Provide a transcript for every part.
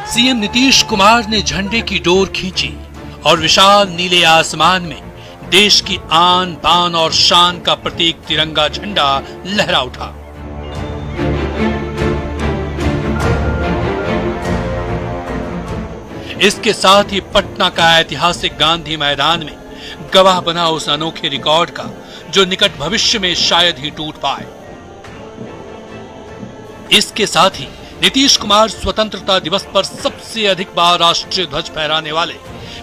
CM Nitish Kumar ने झंडे की डोर खींची और विशाल नीले आसमान में देश की आन बान और शान का प्रतीक तिरंगा झंडा लहरा उठा। इसके साथ ही पटना का ऐतिहासिक गांधी मैदान में गवाह बना उस अनोखे रिकॉर्ड का जो निकट भविष्य में शायद ही टूट पाए। इसके साथ ही नीतीश कुमार स्वतंत्रता दिवस पर सबसे अधिक बार राष्ट्रीय ध्वज फहराने वाले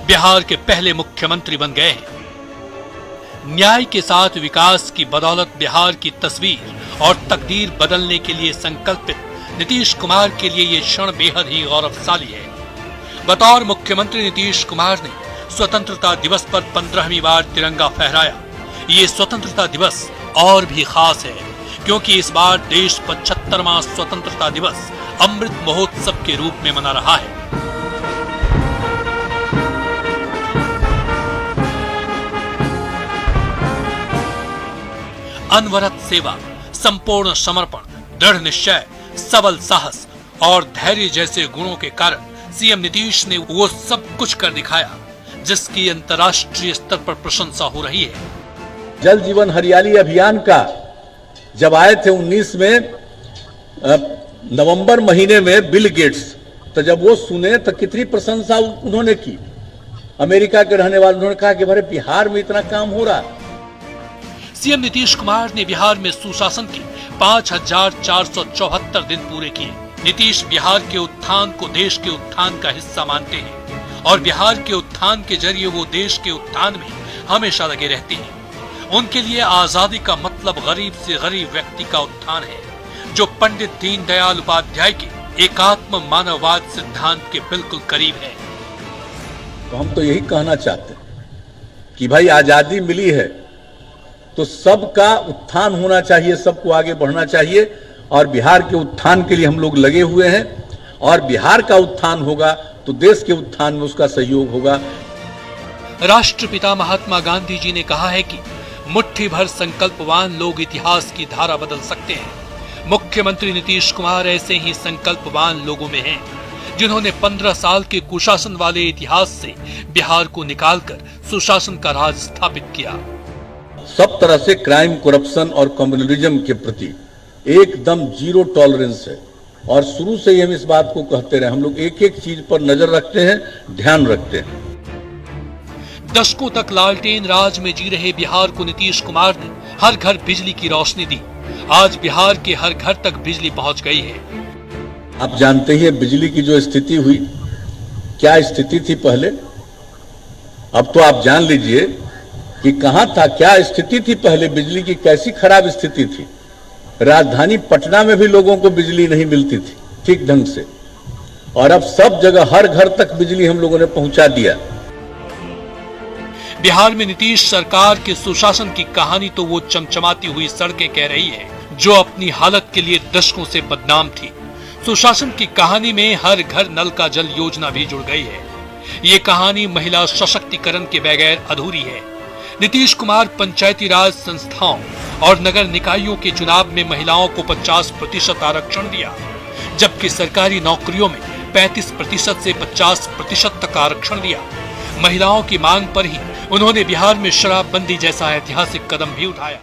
बिहार के पहले मुख्यमंत्री बन गए हैं। न्याय के साथ विकास की बदौलत बिहार की तस्वीर और तकदीर बदलने के लिए संकल्पित नीतीश कुमार के लिए ये क्षण बेहद ही गौरवशाली है। बतौर मुख्यमंत्री नीतीश कुमार ने स्वतंत्रता दिवस पर 15वीं बार तिरंगा फहराया। ये स्वतंत्रता दिवस और भी खास है क्योंकि इस बार देश 75वां स्वतंत्रता दिवस अमृत महोत्सव के रूप में मना रहा है। अनवरत सेवा, संपूर्ण समर्पण, दृढ़ निश्चय, सबल साहस और धैर्य जैसे गुणों के कारण सीएम नीतीश ने वो सब कुछ कर दिखाया जिसकी अंतर्राष्ट्रीय स्तर पर प्रशंसा हो रही है। जल जीवन हरियाली अभियान का जब आए थे 19 में नवंबर महीने में बिल गेट्स, तो जब वो सुने तो कितनी प्रशंसा उन्होंने की। अमेरिका के रहने वाले उन्होंने कहा कि भाई बिहार में इतना काम हो रहा। सीएम नीतीश कुमार ने बिहार में सुशासन के 5474 दिन पूरे किए। नीतीश बिहार के उत्थान को देश के उत्थान का हिस्सा मानते हैं और बिहार के उत्थान के जरिए वो देश के उत्थान में हमेशा लगे रहते हैं। उनके लिए आजादी का मतलब गरीब से गरीब व्यक्ति का उत्थान है, जो पंडित दीनदयाल उपाध्याय के एकात्म मानववाद सिद्धांत के बिल्कुल करीब है। तो हम तो यही कहना चाहते हैं कि भाई आजादी मिली है तो सबका उत्थान होना चाहिए, सबको आगे बढ़ना चाहिए और बिहार के उत्थान के लिए हम लोग लगे हुए हैं और बिहार का उत्थान होगा तो देश के उत्थान में उसका सहयोग होगा। राष्ट्रपिता महात्मा गांधी जी ने कहा है कि मुट्ठी भर संकल्पवान लोग इतिहास की धारा बदल सकते हैं। मुख्यमंत्री नीतीश कुमार ऐसे ही संकल्पवान लोगों में हैं, जिन्होंने 15 साल के कुशासन वाले इतिहास से बिहार को निकालकर सुशासन का राज स्थापित किया। सब तरह से क्राइम, करप्शन और कम्युनलिज्म के प्रति एकदम जीरो टॉलरेंस है और शुरू से ही हम इस बात को कहते रहे। हम लोग एक एक चीज पर नजर रखते हैं, ध्यान रखते हैं। दशकों तक लालटेन राज में जी रहे बिहार को नीतीश कुमार ने हर घर बिजली की रोशनी दी। आज बिहार के हर घर तक बिजली पहुंच गई है। आप जानते ही बिजली की जो स्थिति हुई, क्या स्थिति थी पहले, अब तो आप जान लीजिए कि कहां था, क्या स्थिति थी पहले, बिजली की कैसी खराब स्थिति थी। राजधानी पटना में भी लोगों को बिजली नहीं मिलती थी ठीक ढंग से, और अब सब जगह हर घर तक बिजली हम लोगों ने पहुंचा दिया। बिहार में नीतीश सरकार के सुशासन की कहानी तो वो चमचमाती हुई सड़कें कह रही है, जो अपनी हालत के लिए दशकों से बदनाम थी। सुशासन की कहानी में हर घर नल का जल योजना भी जुड़ गई है। ये कहानी महिला सशक्तिकरण के बगैर अधूरी है। नीतीश कुमार पंचायती राज संस्थाओं और नगर निकायों के चुनाव में महिलाओं को 50% आरक्षण दिया, जबकि सरकारी नौकरियों में 35% से 50% तक आरक्षण दिया। महिलाओं की मांग पर ही उन्होंने बिहार में शराबबंदी जैसा ऐतिहासिक कदम भी उठाया।